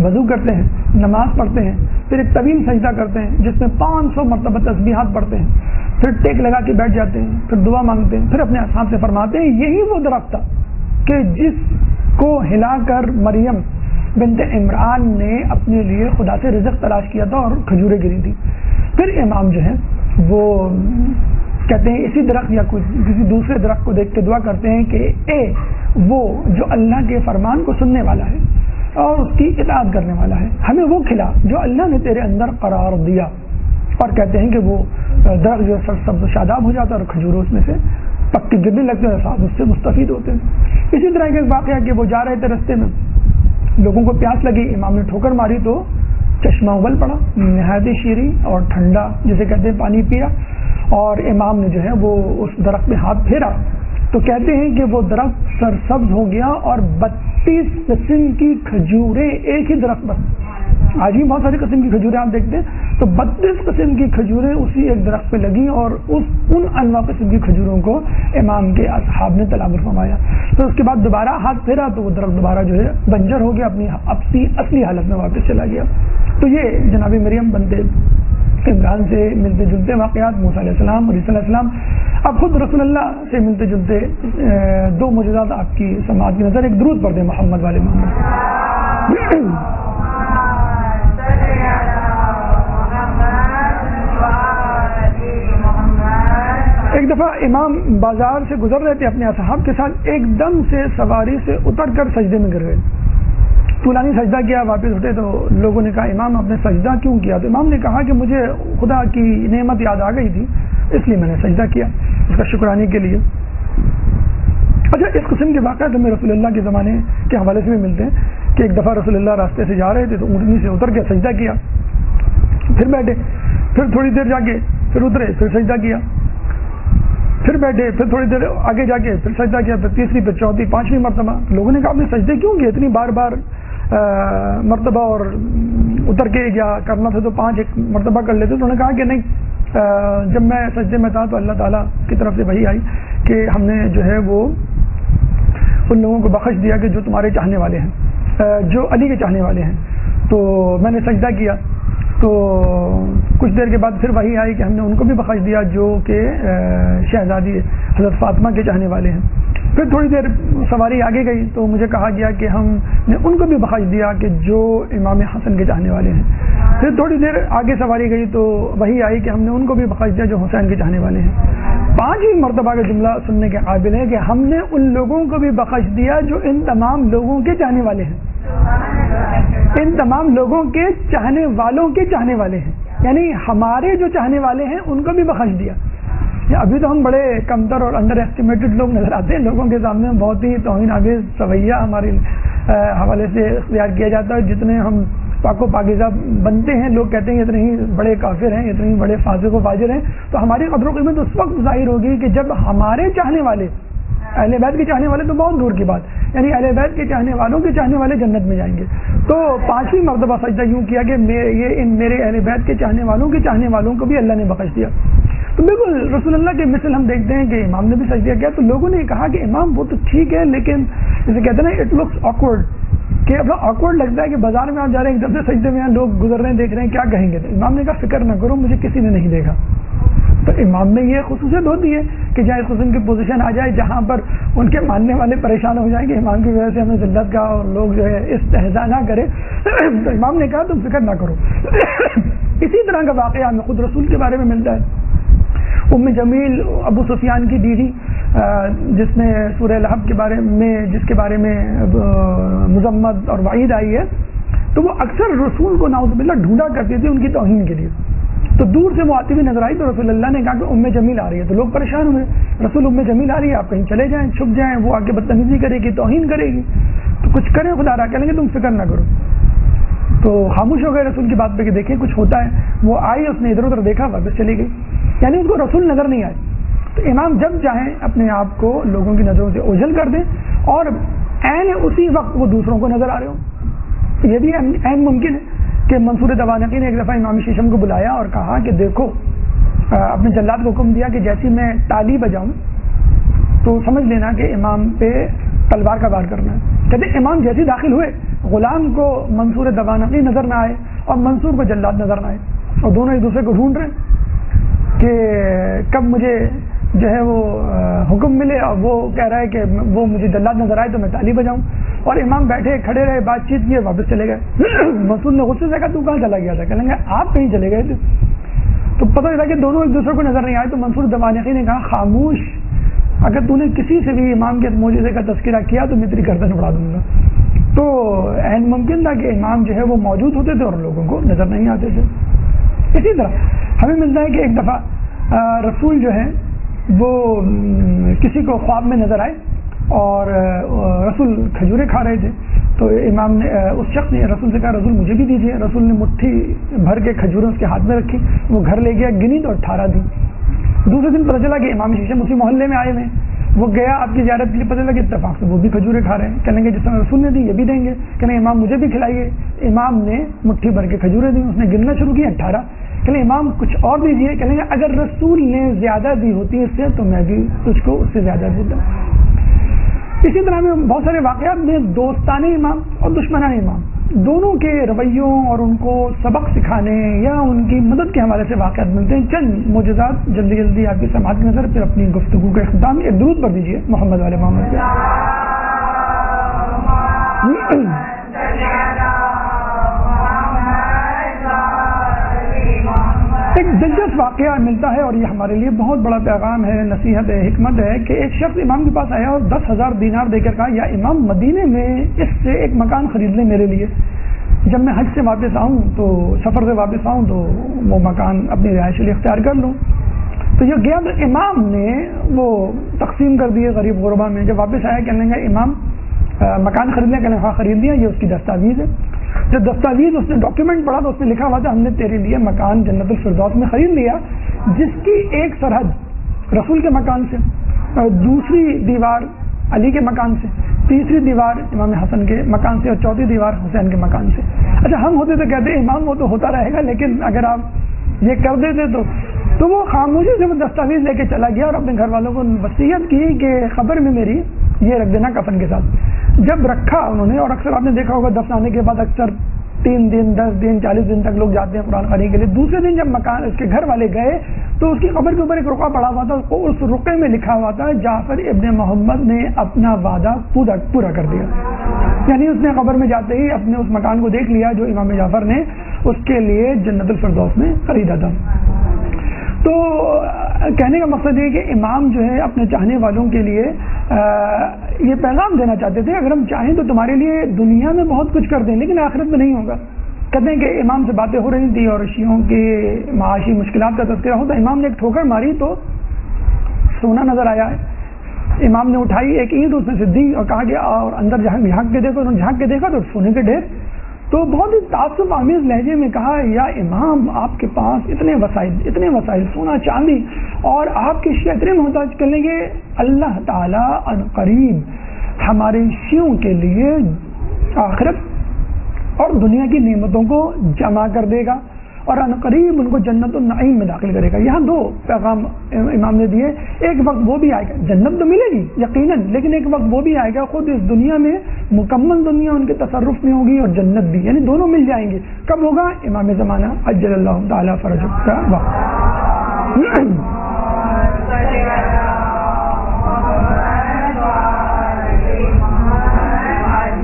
وضو کرتے ہیں, نماز پڑھتے ہیں, پھر ایک طویل سجدہ کرتے ہیں جس میں 500 مرتبہ تسبیحات پڑھتے ہیں, پھر ٹیک لگا کے بیٹھ جاتے ہیں, پھر دعا مانگتے ہیں, پھر اپنے اصحاب سے فرماتے ہیں یہی وہ درخت تھا کہ جس کو ہلا کر مریم بنت عمران نے اپنے لیے خدا سے رزق تلاش کیا تھا اور کھجوریں گری تھی. پھر امام جو ہے وہ کہتے ہیں اسی درخت یا کسی دوسرے درخت کو دیکھ کے دعا کرتے ہیں کہ اے وہ جو اللہ کے فرمان کو سننے والا ہے اور اس کی اطاعت کرنے والا ہے, ہمیں وہ کھلا جو اللہ نے تیرے اندر قرار دیا. اور کہتے ہیں کہ وہ درخت جو سبز و شاداب ہو جاتا ہے اور کھجوروں اس میں سے پتی گرنے لگتے ہیں, صاحب اس سے مستفید ہوتے ہیں. اسی طرح کا ایک واقعہ کہ وہ جا رہے تھے رستے میں, لوگوں کو پیاس لگی, امام نے ٹھوکر ماری تو چشمہ اول پڑا, نہایت شیریں اور ٹھنڈا جسے کہتے ہیں پانی پیا, اور امام نے جو ہے وہ اس درخت میں ہاتھ پھیرا تو کہتے ہیں کہ وہ درخت سرسبز ہو گیا اور 32 قسم کی کھجوریں ایک ہی درخت پر. آج بھی بہت ساری قسم کی کھجوریں آپ دیکھتے ہیں, تو 32 قسم کی کھجوریں اسی ایک درخت پہ لگیں اور ان انواع قسم کی کھجوروں کو امام کے اصحاب نے تناول فرمایا. پھر اس کے بعد دوبارہ ہاتھ پھیرا تو وہ درخت دوبارہ جو ہے بنجر ہو گیا, اپنی اصلی حالت میں واپس چلا گیا. تو یہ جناب مریم بنتے عمران سے ملتے جلتے واقعات, موسیٰ علیہ السلام اور عیسیٰ علیہ السلام. اب خود رسول اللہ سے ملتے جلتے 2 معجزات آپ کی سماعت کی نظر. ایک درود پڑھ دیں محمد والے محمد. ایک دفعہ امام بازار سے گزر رہے تھے اپنے اصحاب کے ساتھ, ایک دم سے سواری سے اتر کر سجدے میں گر گئے. طولانی سجدہ کیا, واپس اٹھے تو لوگوں نے کہا امام آپ نے سجدہ کیوں کیا؟ تو امام نے کہا کہ مجھے خدا کی نعمت یاد آ گئی تھی اس لیے میں نے سجدہ کیا, اس کا شکرانے کے لیے. اچھا, اس قسم کے واقعات ہمیں رسول اللہ کے زمانے کے حوالے سے بھی ملتے ہیں کہ ایک دفعہ رسول اللہ راستے سے جا رہے تھے تو اونٹنی سے اتر کے سجدہ کیا, پھر بیٹھے, پھر تھوڑی دیر جا کے پھر اترے, پھر سجدہ کیا, پھر بیٹھے, پھر تھوڑی دیر آگے جا کے پھر سجدہ کیا, پھر تیسری, پھر چوتھی, 5ویں مرتبہ. لوگوں نے کہا آپ نے سجدے کیوں کیے اتنی بار بار مرتبہ, اور اتر کے یا کرنا تھا تو 5 ایک مرتبہ کر لیتے. تو انہوں نے کہا کہ نہیں, جب میں سجدے میں تھا تو اللہ تعالیٰ کی طرف سے وحی آئی کہ ہم نے جو ہے وہ ان لوگوں کو بخش دیا کہ جو تمہارے چاہنے والے ہیں, جو علی کے چاہنے والے ہیں. تو میں نے سجدہ کیا, تو کچھ دیر کے بعد پھر وہی آئی کہ ہم نے ان کو بھی بخش دیا جو کہ شہزادی حضرت فاطمہ کے چاہنے والے ہیں. پھر تھوڑی دیر سواری آگے گئی تو مجھے کہا گیا کہ ہم نے ان کو بھی بخش دیا کہ جو امام حسن کے چاہنے والے ہیں. پھر تھوڑی دیر آگے سواری گئی تو وہی آئی کہ ہم نے ان کو بھی بخش دیا جو حسین کے چاہنے والے ہیں. 5ویں مرتبہ کا جملہ سننے کے قابل ہے کہ ہم نے ان لوگوں کو بھی بخش دیا جو ان تمام لوگوں کے چاہنے والے ہیں, ان تمام لوگوں کے چاہنے والوں کے چاہنے والے ہیں, یعنی ہمارے جو چاہنے والے ہیں ان کو بھی بخش دیا. ابھی تو ہم بڑے کمتر اور انڈر ایسٹیمیٹڈ لوگ نظر آتے ہیں, لوگوں کے سامنے بہت ہی توہین آمیز سویہ ہمارے حوالے سے اختیار کیا جاتا ہے. جتنے ہم پاک و پاکیزہ بنتے ہیں لوگ کہتے ہیں اتنے ہی بڑے کافر ہیں, اتنے ہی بڑے فاسق و فاجر ہیں. تو ہماری قدر و قیمت اس وقت ظاہر ہوگی کہ جب ہمارے چاہنے والے, اہل بیت کے چاہنے والے تو بہت دور کی بات, یعنی اہل بیت کے چاہنے والوں کے چاہنے والے جنت میں جائیں گے. تو 5ویں مرتبہ سجدہ یوں کیا کہ میرے اہل بیت کے چاہنے والوں کے چاہنے والوں کو بھی اللہ نے بخش دیا. تو بالکل رسول اللہ کے مثل ہم دیکھتے ہیں کہ امام نے بھی سجدہ کیا. تو لوگوں نے کہا کہ امام وہ تو ٹھیک ہے, لیکن جیسے کہتے ہیں نا اٹ لکس آکورڈ, کہ اب آکورڈ لگتا ہے کہ بازار میں آپ جا رہے ہیں ایک دم سے سجدے میں لوگ گزر رہے ہیں دیکھ رہے ہیں, کیا کہیں گے؟ تو امام نے کہا فکر نہ کرو, مجھے کسی نے نہیں دیکھا. تو امام میں یہ خصوصیت ہوتی ہے کہ جہاں اس قسم کی پوزیشن آ جائے جہاں پر ان کے ماننے والے پریشان ہو جائیں گے امام کی وجہ سے ہمیں ذلت کا, اور لوگ جو ہے استہزاء نہ کرے. تو امام نے کہا تم فکر نہ کرو. اسی طرح کا واقعہ ہمیں خود رسول کے بارے میں ملتا ہے. ام جمیل ابو سفیان کی بیوی, جس میں سورہ لہب کے بارے میں, جس کے بارے میں مذمت اور وعید آئی ہے, تو وہ اکثر رسول کو نعوذ باللہ ڈھونڈا کرتی تھی ان کی توہین کے لیے. تو دور سے وہ آتی ہوئی نظر آئی تو رسول اللہ نے کہا کہ ام جمیل آ رہی ہے. تو لوگ پریشان ہوئے, رسول ام جمیل آ رہی ہے, آپ کہیں چلے جائیں, چھپ جائیں, وہ آ کے بدتمیزی کرے گی, توہین کرے گی, تو کچھ کریں خدا را. کہیں گے تم فکر نہ کرو. تو خاموش ہو گئے رسول کی بات پہ کہ دیکھیں کچھ ہوتا ہے. وہ آئی, اس نے ادھر ادھر دیکھا, واپس چلی گئی, یعنی اس کو رسول نظر نہیں آئے. تو امام جب چاہیں اپنے آپ کو لوگوں کی نظروں سے اوجھل کر دیں اور عین اسی وقت وہ دوسروں کو نظر آ رہے ہوں. یہ بھی عین ممکن ہے کہ منصور دوانقی نے ایک دفعہ امام شیشم کو بلایا اور کہا کہ دیکھو, اپنے جلاد کو حکم دیا کہ جیسی میں تالی بجاؤں تو سمجھ لینا کہ امام پہ تلوار کا وار کرنا ہے. کہتے امام جیسے داخل ہوئے, غلام کو منصور دوانقی نظر نہ آئے اور منصور کو جلاد نظر نہ آئے, اور دونوں ایک دوسرے کو ڈھونڈ رہے ہیں کہ کب مجھے جو ہے وہ حکم ملے, اور وہ کہہ رہا ہے کہ وہ مجھے جلاد نظر آئے تو میں تالی بجاؤں. اور امام بیٹھے کھڑے رہے, بات چیت کیے, واپس چلے گئے. منصور نے غصے سے کہا تو کہاں چلا گیا تھا؟ کہیں گے آپ کہیں چلے گئے تھے. تو پتہ چلا کہ دونوں ایک دوسرے کو نظر نہیں آئے. تو منصور دوانقی نے کہا خاموش, اگر تو نے کسی سے بھی امام کے معجزے کا تذکرہ کیا تو میں تیری گردن اڑا دوں گا. تو عین ممکن تھا کہ امام جو ہے وہ موجود ہوتے تھے اور لوگوں کو نظر نہیں آتے تھے. اسی طرح ہمیں ملتا ہے کہ ایک دفعہ رسول جو ہے وہ کسی کو خواب میں نظر آئے اور رسول کھجوریں کھا رہے تھے. تو امام نے, اس شخص نے رسول سے کہا رسول مجھے بھی دیجیے. رسول نے مٹھی بھر کے کھجوریں اس کے ہاتھ میں رکھی, وہ گھر لے گیا, گنی تو 18 دی. دوسرے دن پتہ چلا کہ امام شیشم اسی محلے میں آئے ہوئے, وہ گیا آپ کی زیارت کے لیے, پتہ چلا کہ اتفاق سے وہ بھی کھجوریں کھا رہے ہیں. کہنے گے جس طرح رسول نے دی یہ بھی دیں گے. کہنے امام مجھے بھی کھلائیے. امام نے مٹھی بھر کے کھجوریں دی, اس نے گننا شروع کیا 18. کہنے امام کچھ اور دیجیے. کہنے گے اگر رسول نے زیادہ دی ہوتی اس سے تو میں بھی تجھ کو اس سے زیادہ دیتا. اسی طرح میں بہت سارے واقعات میں دوستانہ امام اور دشمنانہ امام دونوں کے رویوں اور ان کو سبق سکھانے یا ان کی مدد کے حوالے سے واقعات ملتے ہیں. چند معجزات جلدی جلدی آپ کی سماعت کی نظر, پھر اپنی گفتگو کا اختتام ایک درود پر دیجیے محمد والے محمد. ایک دلچسپ واقعہ ملتا ہے اور یہ ہمارے لیے بہت بڑا پیغام ہے, نصیحت ہے, حکمت ہے کہ ایک شخص امام کے پاس آیا اور 10,000 دینار دے کر کہا یا امام مدینے میں اس سے ایک مکان خرید لیں میرے لیے, جب میں حج سے واپس آؤں تو سفر سے واپس آؤں تو وہ مکان اپنی رہائش کے لیے اختیار کر لوں. تو یہ گیا تو امام نے وہ تقسیم کر دیے غریب غربا میں. جب واپس آیا کہنے لگا امام مکان خرید لیں, کہنے ہاں خرید لیا, یہ اس کی دستاویز ہے. جب دستاویز اس نے ڈاکیومنٹ پڑھا تو اس میں لکھا ہوا تھا ہم نے تیرے لیے مکان جنت الفردوس میں خرید لیا, جس کی ایک سرحد رسول کے مکان سے, دوسری دیوار علی کے مکان سے, تیسری دیوار امام حسن کے مکان سے, اور چوتھی دیوار حسین کے مکان سے. اچھا ہم ہوتے تو کہتے امام وہ تو ہوتا رہے گا, لیکن اگر آپ یہ کر دیتے تو وہ خاموشی سے وہ دستاویز لے کے چلا گیا اور اپنے گھر والوں کو وصیت کی کہ خبر میں میری یہ رکھ دینا کفن کے ساتھ. جب رکھا انہوں نے, اور اکثر آپ نے دیکھا ہوگا دفنانے کے بعد اکثر 3 دن 10 دن 40 دن تک لوگ جاتے ہیں قرآن خوانی کے لیے. دوسرے دن جب مکان اس کے گھر والے گئے تو اس کی قبر کے اوپر ایک رقعہ پڑا ہوا تھا, اس رقعے میں لکھا ہوا تھا جعفر ابن محمد نے اپنا وعدہ پورا کر دیا. یعنی اس نے قبر میں جاتے ہی اپنے اس مکان کو دیکھ لیا جو امام جعفر نے اس کے لیے جنت الفردوس میں خریدا تھا. تو کہنے کا مقصد یہ کہ امام جو ہے اپنے چاہنے والوں کے لیے یہ پیغام دینا چاہتے تھے اگر ہم چاہیں تو تمہارے لیے دنیا میں بہت کچھ کر دیں لیکن آخرت میں نہیں ہوگا. کہتے ہیں کہ امام سے باتیں ہو رہی تھی اور شیعوں کے معاشی مشکلات کا تذکرہ ہوتا. امام نے ایک ٹھوکر ماری تو سونا نظر آیا ہے. امام نے اٹھائی ایک اینٹ اس میں سے دی اور کہا کہ اور اندر جھانک کے دیکھو. انہوں نے جھانک کے دیکھا تو سونے کے ڈھیر. تو بہت ہی تعصب آمیز لہجے میں کہا یا امام آپ کے پاس اتنے وسائل سونا چاندی اور آپ کے شیعہ اتنے محتاج کر لیں گے, اللہ تعالیٰ ان قریب ہمارے شیعوں کے لیے آخرت اور دنیا کی نعمتوں کو جمع کر دے گا اور ان قریب ان کو جنت النعیم میں داخل کرے گا. یہاں 2 پیغام امام نے دیے. ایک وقت وہ بھی آئے گا, جنت تو ملے گی یقیناً, لیکن ایک وقت وہ بھی آئے گا خود اس دنیا میں مکمل دنیا ان کے تصرف میں ہوگی اور جنت بھی, یعنی دونوں مل جائیں گے. کب ہوگا؟ امام زمانہ عجل اللہ تعالیٰ فرجہ کا وقت.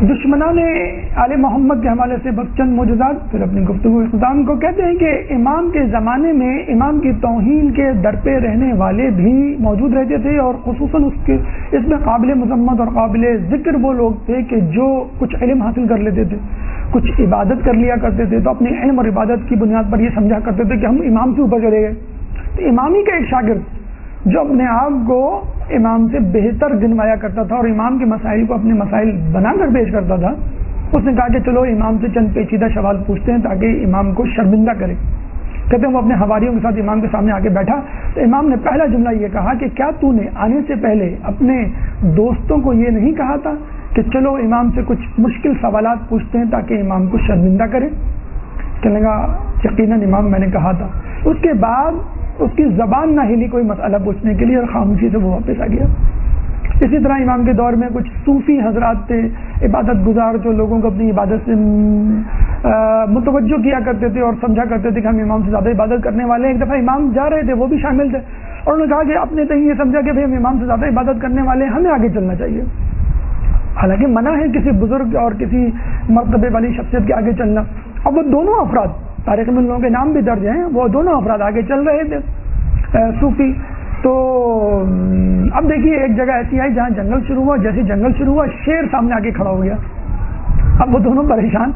دشمنان آل محمد کے حوالے سے بس چند معجزات, پھر اپنی گفتگو اختتام کو. کہتے ہیں کہ امام کے زمانے میں امام کی توہین کے در پہ رہنے والے بھی موجود رہتے تھے اور خصوصاً اس میں قابل مذمت اور قابل ذکر وہ لوگ تھے کہ جو کچھ علم حاصل کر لیتے تھے, کچھ عبادت کر لیا کرتے تھے, تو اپنے علم اور عبادت کی بنیاد پر یہ سمجھا کرتے تھے کہ ہم امام سے اوپر چلے گئے. تو امامی کا ایک شاگرد جو اپنے آپ کو امام سے بہتر گنوایا کرتا تھا اور امام کے مسائل کو اپنے مسائل بنا کر پیش کرتا تھا, اس نے کہا کہ چلو امام سے چند پیچیدہ سوال پوچھتے ہیں تاکہ امام کو شرمندہ کرے. کہتے ہیں وہ اپنے حواریوں کے ساتھ امام کے سامنے آ کے بیٹھا تو امام نے پہلا جملہ یہ کہا کہ کیا تو نے آنے سے پہلے اپنے دوستوں کو یہ نہیں کہا تھا کہ چلو امام سے کچھ مشکل سوالات پوچھتے ہیں تاکہ امام کو شرمندہ کرے؟ کہنے لگا یقیناً امام میں نے کہا تھا. اس کے بعد اس کی زبان نہ ہلی کوئی مسئلہ پوچھنے کے لیے اور خاموشی سے وہ واپس آ گیا. اسی طرح امام کے دور میں کچھ صوفی حضرات تھے، عبادت گزار، جو لوگوں کو اپنی عبادت سے متوجہ کیا کرتے تھے اور سمجھا کرتے تھے کہ ہم امام سے زیادہ عبادت کرنے والے ہیں. ایک دفعہ امام جا رہے تھے، وہ بھی شامل تھے، اور انہوں نے کہا کہ اپنے تو یہ سمجھا کہ بھائی ہم امام سے زیادہ عبادت کرنے والے ہیں، ہمیں آگے چلنا چاہیے. حالانکہ منع ہے کسی بزرگ اور کسی مرتبے والی شخصیت کے آگے چلنا. اب وہ دونوں افراد، تاریخ میں ان لوگوں کے نام بھی درج ہیں، وہ دونوں افراد آگے چل رہے تھے صوفی. تو اب دیکھیے ایک جگہ ایسی آئی جہاں جنگل شروع ہوا، جیسے جنگل شروع ہوا شیر سامنے آ کے کھڑا ہو گیا. اب وہ دونوں پریشان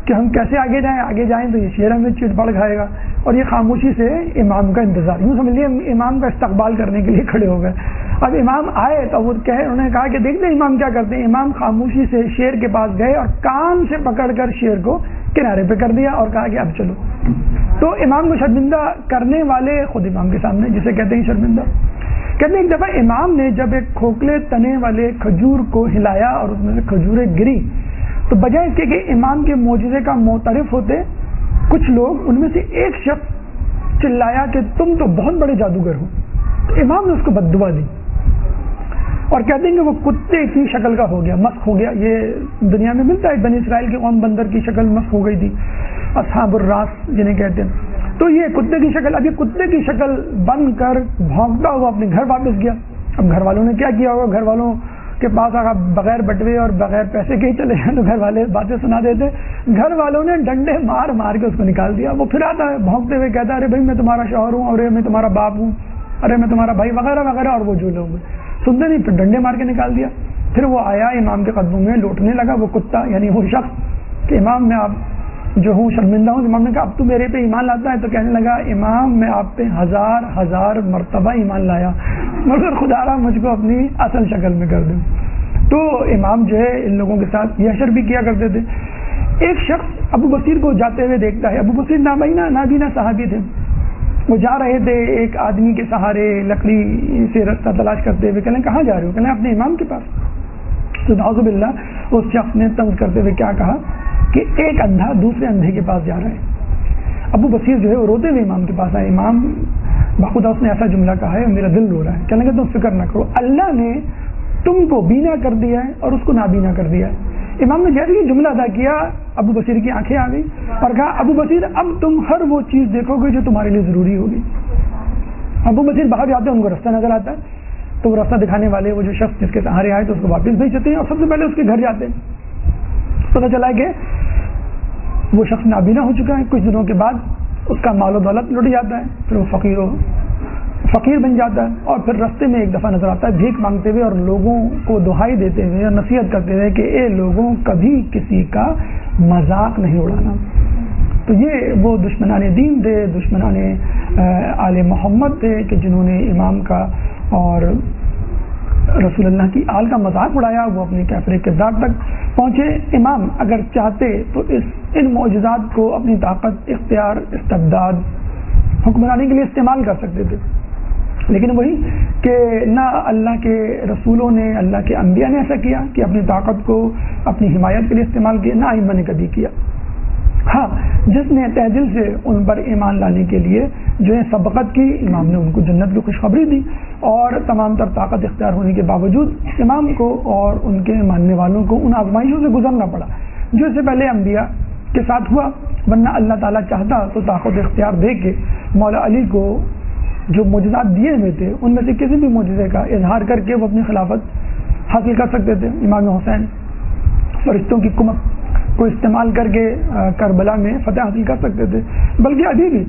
کہ ہم کیسے آگے جائیں تو یہ شیر ہمیں چیٹ پڑ کھائے گا، اور یہ خاموشی سے امام کا انتظار، یوں سمجھ لیے امام کا استقبال کرنے کے لیے کھڑے ہو گئے. اب امام آئے تو وہ انہوں نے کہا کہ دیکھتے امام کیا کرتے ہیں. امام خاموشی سے شیر کے پاس گئے اور کان سے پکڑ کر شیر کو کنارے پہ کر دیا اور کہا کہ اب چلو. تو امام کو شرمندہ کرنے والے خود امام کے سامنے، جسے کہتے ہیں شرمندہ. کہتے ہیں ایک دفعہ امام نے جب ایک کھوکھلے تنے والے کھجور کو ہلایا اور اس میں سے کھجوریں گری تو بجائے اس کے کہ امام کے معجزے کا معترف ہوتے، کچھ لوگ ان میں سے ایک شخص چلایا کہ تم تو بہت بڑے جادوگر ہو. تو امام نے اس کو بد دعا دی اور کہتے ہیں کہ وہ کتے کی شکل کا ہو گیا، مسخ ہو گیا. یہ دنیا میں ملتا ہے، بنی اسرائیل کی قوم بندر کی شکل مسخ ہو گئی تھی، اصحاب الراس جنہیں کہتے ہیں. تو یہ کتے کی شکل، اب یہ کتے کی شکل بن کر بھونکتا ہوا اپنے گھر واپس گیا. اب گھر والوں نے کیا کیا ہوگا؟ گھر والوں کے پاس اگر بغیر بٹوے اور بغیر پیسے کے ہی چلے جائیں تو گھر والے باتیں سنا دیتے. گھر والوں نے ڈنڈے مار مار کے اس کو نکال دیا. وہ پھر آتا ہے بھونکتے ہوئے کہتا ہے ارے بھائی میں تمہارا شوہر ہوں، ارے میں تمہارا باپ ہوں، ارے میں تمہارا بھائی، وغیرہ وغیرہ. اور وہ جو لوگ سنتے نہیں، پھر ڈنڈے مار کے نکال دیا. پھر وہ آیا امام کے قدموں میں لوٹنے لگا، وہ کتا یعنی وہ شخص کہ امام میں آپ جو ہوں شرمندہ ہوں. امام نے کہا اب تو میرے پہ ایمان لاتا ہے؟ تو کہنے لگا امام میں آپ پہ ہزار مرتبہ ایمان لایا، مگر خدا را مجھ کو اپنی اصل شکل میں کر دوں. تو امام جو ہے ان لوگوں کے ساتھ یہ اشر بھی کیا کرتے تھے. ایک شخص ابو بصیر کو جاتے ہوئے دیکھتا ہے. ابو بصیر نابینا صحابی تھے. وہ جا رہے تھے ایک آدمی کے سہارے لکڑی سے رستہ تلاش کرتے ہوئے. کہنے کہاں جا رہے ہو؟ کہنے اپنے امام کے پاس. تو نعوذ باللہ اس شخص نے طنز کرتے ہوئے کیا کہا کہ ایک اندھا دوسرے اندھے کے پاس جا رہا ہے. ابو بصیر جو ہے وہ روتے ہوئے امام کے پاس آئے. امام باخدا اس نے ایسا جملہ کہا ہے میرا دل رو رہا ہے. کہنے لگا تم فکر نہ کرو، اللہ نے تم کو بینا کر دیا ہے اور اس کو نابینا کر دیا ہے. امام نے جیسے یہ جملہ ادا کیا ابو بصیر کی آنکھیں آ گئی اور کہا ابو بصیر اب تم ہر وہ چیز دیکھو گے جو تمہارے لیے ضروری ہوگی. ابو بصیر باہر جاتے ہیں، ان کو رستہ نظر آتا ہے تو وہ رستہ دکھانے والے وہ جو شخص جس کے سہارے آئے تو اس کو واپس بھیج دیتے ہیں اور سب سے پہلے اس کے گھر جاتے ہیں. پتہ چلا کہ وہ شخص نابینا ہو چکا ہے. کچھ دنوں کے بعد اس کا مال و دولت لٹ جاتا ہے، پھر وہ فقیر بن جاتا ہے. اور پھر رستے میں ایک دفعہ نظر آتا ہے بھیک مانگتے ہوئے اور لوگوں کو دہائی دیتے ہوئے اور نصیحت کرتے ہوئے کہ اے لوگوں کبھی کسی کا مذاق نہیں اڑانا. تو یہ وہ دشمنان دین تھے، دشمنان آل محمد تھے کہ جنہوں نے امام کا اور رسول اللہ کی آل کا مذاق اڑایا. وہ اپنے کافر کردار تک پہنچے. امام اگر چاہتے تو ان معجزات کو اپنی طاقت، اختیار، استبداد، حکمرانی کے لیے استعمال کر سکتے تھے، لیکن وہی کہ نہ اللہ کے رسولوں نے، اللہ کے انبیاء نے ایسا کیا کہ اپنی طاقت کو اپنی حمایت کے لیے استعمال کیا، نہ ائمہ نے کبھی کیا. ہاں جس نے تہ دل سے ان پر ایمان لانے کے لیے جو ہے سبقت کی، امام نے ان کو جنت کی خوشخبری دی. اور تمام تر طاقت اختیار ہونے کے باوجود امام کو اور ان کے ماننے والوں کو ان آزمائشوں سے گزرنا پڑا جو اس سے پہلے انبیاء کے ساتھ ہوا. ورنہ اللہ تعالیٰ چاہتا تو طاقت اختیار دے کے مولا علی کو جو معجزات دیے ہوئے تھے ان میں سے کسی بھی معجزے کا اظہار کر کے وہ اپنی خلافت حاصل کر سکتے تھے. امام حسین فرشتوں کی کمک کو استعمال کر کے کربلا میں فتح حاصل کر سکتے تھے. بلکہ ابھی بھی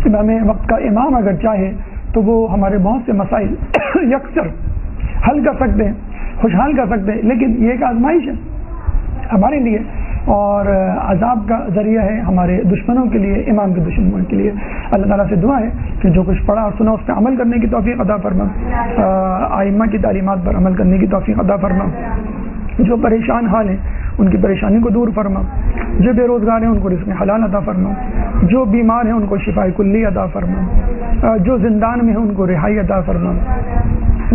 امام وقت کا امام اگر چاہے تو وہ ہمارے بہت سے مسائل یکسر حل کر سکتے ہیں، خوشحال کر سکتے ہیں. لیکن یہ ایک آزمائش ہے ہمارے لیے اور عذاب کا ذریعہ ہے ہمارے دشمنوں کے لیے، امام کے دشمنوں کے لیے. اللہ تعالیٰ سے دعا ہے کہ جو کچھ پڑھا اور سنا اس پہ عمل کرنے کی توفیق عطا فرما، ائمہ کی تعلیمات پر عمل کرنے کی توفیق عطا فرما. جو پریشان حال ہیں ان کی پریشانی کو دور فرما، جو بے روزگار ہیں ان کو رزق حلال عطا فرما، جو بیمار ہیں ان کو شفاء کلی عطا فرما، جو زندان میں ہیں ان کو رہائی عطا فرما،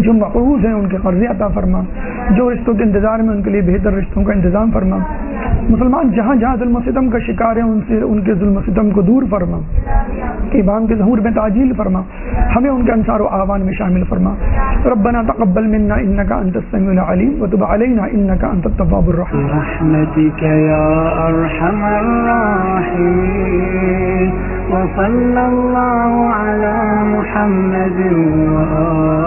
جو مقروض ہیں ان کے قرضے عطا فرما، جو رشتوں کے انتظار میں ان کے لیے بہتر رشتوں کا انتظام فرما، مسلمان جہاں جہاں ظلم و ستم کا شکار ہیں ان کے ظلم و ستم کو دور فرما، ایمان کے ظہور میں تعجیل فرما، ہمیں ان کے انصار و اعوان میں شامل فرما۔ ربنا تقبل منا انك انت السميع العليم وتب علينا انك انت التواب الرحيم برحمتك يا ارحم الراحمين وصلى الله على محمد وآله